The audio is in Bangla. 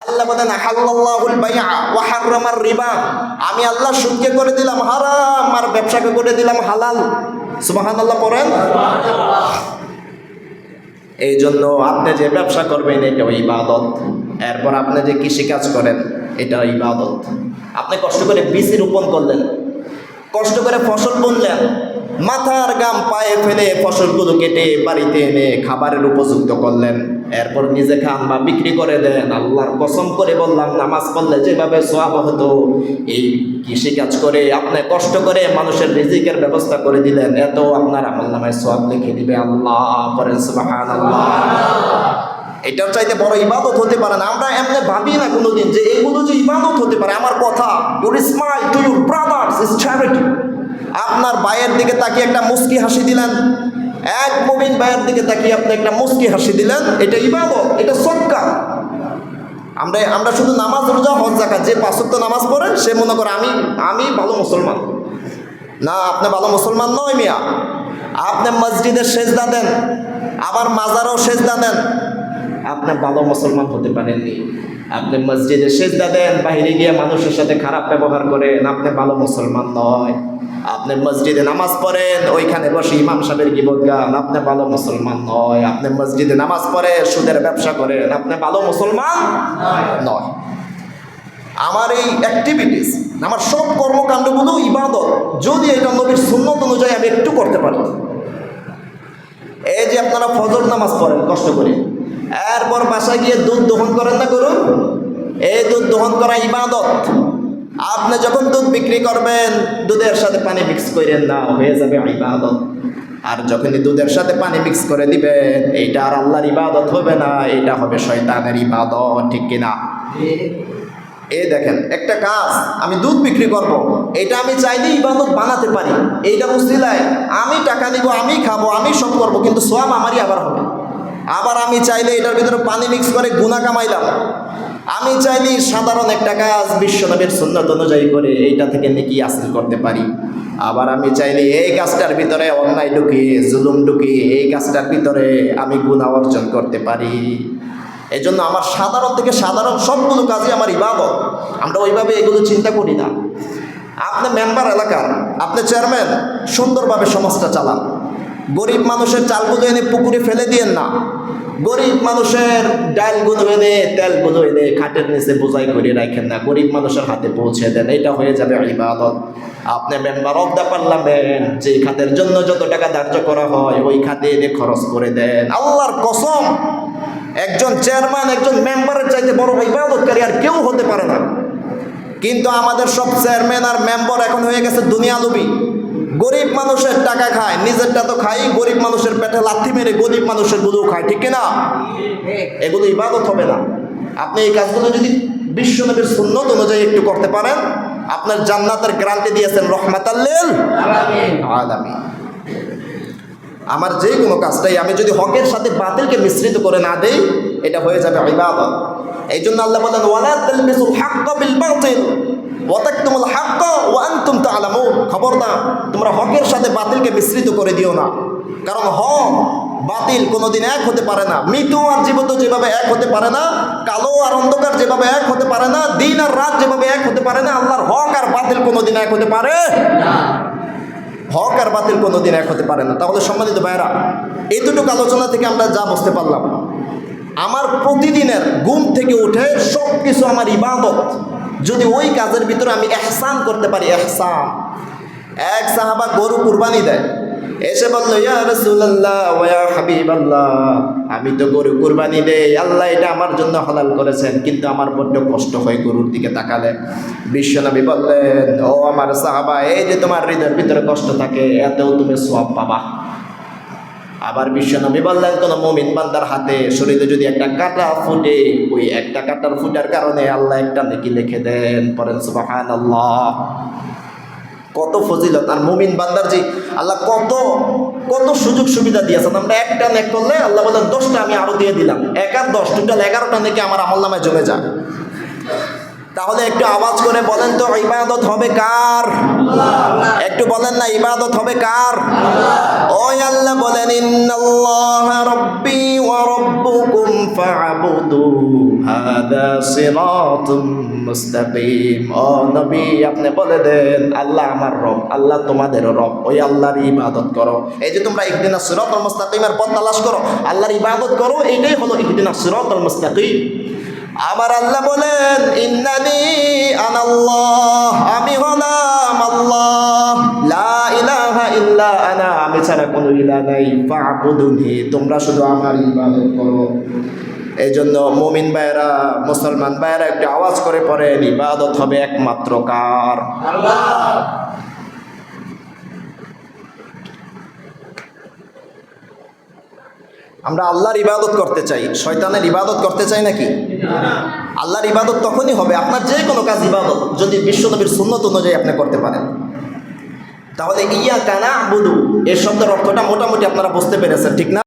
আল্লাহ বলেন হাল্লাল্লাহুল বাইআ ওয়া হাররামার রিবা, আমি আল্লাহ সুদকে করে দিলাম হারাম আর ব্যবসাকে করে দিলাম হালাল। সুবহানাল্লাহ পড়েন। এই জন্য আপনি যে ব্যবসা করবেন এটাও ইবাদত, এরপর আপনি যে কৃষিকাজ করেন এটাও ইবাদত। আপনি কষ্ট করে বীজ রোপণ করলেন, কষ্ট করে ফসল বুনলেন, মাথার ঘাম পায়ে ফেলে ফসলগুলো কেটে বাড়িতে এনে খাবারের উপযুক্ত করলেন, এরপর নিজে খান বা বিক্রি করে দেন। আল্লাহর কসম করে বললাম, নামাজ পড়লে যেভাবে সওয়াব হতো, এই কৃষিকাজ করে আপনি কষ্ট করে মানুষের রিজিকের ব্যবস্থা করে দিলেন, এত আপনার আমলনামায় সওয়াব লিখে দিবে আল্লাহ। পড়েন সুবহানাল্লাহ। এটার চাইতে বড় ইবাদত হতে পারে না। আমরা এমনি ভাবি না কোনোদিন যে এগুলো যে ইবাদত হতে পারে। আমার কথা, your smile to your brothers is charity. আপনার ভাইয়ের দিকে তাকিয়ে একটা মুস্কি হাসি দিলেন, এক মুমিন ভাইয়ের দিকে তাকিয়ে আপনি একটা মুস্কি হাসি দিলেন, এটা ইবাদত, এটা সদকা। আমরা শুধু নামাজ, রোজা, হজ, যাকাত, যে 5 ওয়াক্ত নামাজ পড়েন সে মনে করে আমি ভালো মুসলমান। না, আপনি ভালো মুসলমান নয় মিয়া। আপনি মসজিদের সেজদা দেন, আবার মাজারও সেজদা দেন, আপনি ভালো মুসলমান হতে পারেননি। আপনি মসজিদে সেজদা দেন, বাইরে গিয়ে মানুষের সাথে খারাপ ব্যবহার করেন, আপনি ভালো মুসলমান নয়। আপনি মসজিদে নামাজ পড়েন, ওইখানে বসে ইমাম সাহেবের গীবত গান, আপনি ভালো মুসলমান নয়। আপনি মসজিদে নামাজ পড়ে সুদের ব্যবসা করেন, আপনি ভালো মুসলমান নয়। আমার এই অ্যাক্টিভিটিস, আমার সব কর্মকাণ্ডগুলো ইবাদত, যদি এটা নবীর সুন্নত অনুযায়ী আমি একটু করতে পারি। এই যে আপনারা ফজর নামাজ পড়েন কষ্ট করে, এরপর বাসায় গিয়ে দুধ দহন করেন না করুন, এই দুধ দহন করা ইবাদত। আপনি যখন দুধ বিক্রি করবেন, দুধের সাথে পানি মিক্স করেন না, হয়ে যাবে ইবাদত। আর যখনই দুধের সাথে পানি মিক্স করে দিবেন, এইটা আর আল্লাহর ইবাদত হবে না, এটা হবে শয়তানের ইবাদত। ঠিক কিনা? এই দেখেন, একটা কাজ, আমি দুধ বিক্রি করব, এটা আমি চাইলে ইবাদত বানাতে পারি। এইটা বুঝলাই আমি টাকা নিব, আমি খাবো, আমি সব করব, কিন্তু সওয়াব আমারই আবার হবে। আবার আমি চাইলে এটার ভিতরে পানি মিক্স করে গুনাহ কামাইলাম। আমি চাইলে সাধারণ একটা কাজ বিশ্বনবীর সুন্নাত অনুযায়ী করে এইটা থেকে নেকি হাসিল করতে পারি। আবার আমি চাইলে এই কাজটার ভিতরে অন্যায় ঢুকিয়ে, জুলুম ঢুকিয়ে এই কাজটার ভিতরে আমি গুনাহ অর্জন করতে পারি। এই জন্য আমার সাধারণ থেকে সাধারণ সবগুলো কাজই আমার ইবাদত। আমরা ওইভাবে এগুলো চিন্তা করি না। আপনি মেম্বার এলাকার, আপনি চেয়ারম্যান, সুন্দরভাবে সমাজটা চালান। গরিব মানুষের চালগুলো এনে পুকুরে ফেলে দিয়েন না। গরিব মানুষের ডালগুলো এনে, তেলগুলো এনে খাটের নিচে বোঝাই করে রাখেন না, গরিব মানুষের হাতে পৌঁছে দেন, এটা হয়ে যাবে ইবাদত। আপনি মেম্বার অফ দ্য পার্লামেন্ট, যে খাতের জন্য যত টাকা ধার্য করা হয় ওই খাতে এনে খরচ করে দেন। আল্লাহর কসম, একজন চেয়ারম্যান, একজন মেম্বারের চাইতে বড় ইবাদতকারী আর কেউ হতে পারে না। কিন্তু আমাদের সব চেয়ারম্যান আর মেম্বার এখন হয়ে গেছে দুনিয়ালোভী। গরিব মানুষের টাকা খায়, নিজেরটা তো খাই, গরিব মানুষের পেটে লাথি মেরে গরিব মানুষের গুলো খায়। ঠিক কিনা? এগুলো ইবাদত হবে না। আপনি এই কাজগুলো যদি বিশ্বনবীর সুন্নত অনুযায়ী একটু করতে পারেন, আপনার জান্নাতের গ্যারান্টি দিয়েছেন রহমাতাল লিল আলামিন। আমার যে কোনো কাজটাই আমি যদি হকের সাথে বাতিলকে মিশ্রিত করে না দেই, এটা হয়ে যাবে ইবাদত। এই জন্য আল্লাহ বলেন, ওয়ালা তালবিসুল হাক্কা বিল বাতিল ওয়া তাকতুমুল হাক্কা ওয়া আনতুম তা'লামুন। খবরদার, তোমরা হকের সাথে বাতিলকে মিশ্রিত করে দিও না। কারণ হক বাতিল কোনোদিন এক হতে পারে না। মৃত আর জীবিত যেভাবে এক হতে পারে না, কালো আর অন্ধকার যেভাবে এক হতে পারে না, দিন আর রাত যেভাবে এক হতে পারে না, আল্লাহর হক আর বাতিল কোনোদিন এক হতে পারে না। হক আর বাতিল কোনোদিন এক হতে পারে না। তাহলে সম্মানিত ভাইরা, এইটুকু আলোচনা থেকে আমরা যা বুঝতে পারলাম, আমার প্রতিদিনের ঘুম থেকে উঠে সব কিছু আমার ইবাদত। যদি ওই কাজের ভিতরে আমি ইহসান করতে পারি, ইহসান। এক সাহাবা গরু কুরবানি দেয়, এসে বলল, ইয়া রাসূলুল্লাহ ওয়া ইয়া হাবিবাল্লাহ, আমি তো গরু কুরবানি দেই, আল্লাহ এটা আমার জন্য হালাল করেছেন, কিন্তু আমার বড্ড কষ্ট হয় গরুর দিকে তাকালে। বিশ্বনবী বললেন, ও আমার সাহাবা, এই যে তোমার হৃদয়ের ভিতরে কষ্ট থাকে, এতেও তুমি সওয়াব পাবা। আবার বিশ্বনবী বললেন, কোন মুমিন বান্দার হাতে শরীরে যদি একটা কাঁটা ফুটে, ওই একটা কাঁটার ফুটার কারণে আল্লাহ একটা নেকি লিখে দেন। পড়েন সুবহানাল্লাহ। কত ফজিলত! আর মুমিন বান্দার যে আল্লাহ কত কত সুযোগ সুবিধা দিয়েছেন। আমরা একটা নেক করলে আল্লাহ বলেন 10টা আমি আরো দিয়ে দিলাম, 1 আর 10 টোটাল 11টা নেকি আমার আমলনামায় জমে যায়। তাহলে একটু আওয়াজ করে বলেন তো, ইবাদত হবে কার? একটু বলেন না, ইবাদত হবে কার? ওই আল্লাহ বলেন, ইন্নাল্লাহা রাব্বি ওয়া রাব্বুকুম ফা'বুদু, হাদা সিরাতুম মুস্তাকিম। ও নবী, আপনি বলে দেন আল্লাহ আমার রব, আল্লাহ তোমাদেরও রব, ওই আল্লাহর ইবাদত করো। এই যে তোমরা ইহদিনাস সিরাতাল মুস্তাকিমের পথ তালাশ করো, আল্লাহর ইবাদত করো, এইটাই হলো ইহদিনাস সিরাতাল মুস্তাকিম। আমার আল্লাহ বলেন ইন্নানি আনাল্লাহ, আমি হলাম আল্লাহ, লা ইলাহা ইল্লা আনা, আমি ছাড়া কোনো ইলাহ নাই, ফা'বুদুনি, তোমরা শুধু আমার ইবাদত করো। এই জন্য মুমিন ভাইয়েরা, মুসলমান ভাইয়েরা একটু আওয়াজ করে পড়েন, ইবাদত হবে একমাত্র কার? আল্লাহ। আমরা আল্লাহর ইবাদত করতে চাই, শয়তানের ইবাদত করতে চাই নাকি? আল্লাহর ইবাদত তখনই হবে, আপনার যে কোনো কাজ ইবাদত যদি বিশ্বনবীর সুন্নত অনুযায়ী আপনি করতে পারেন। তাহলে ইয়াকা না'বুদু এর শব্দের অর্থটা মোটামুটি আপনারা বুঝতে পেরেছেন, ঠিক না?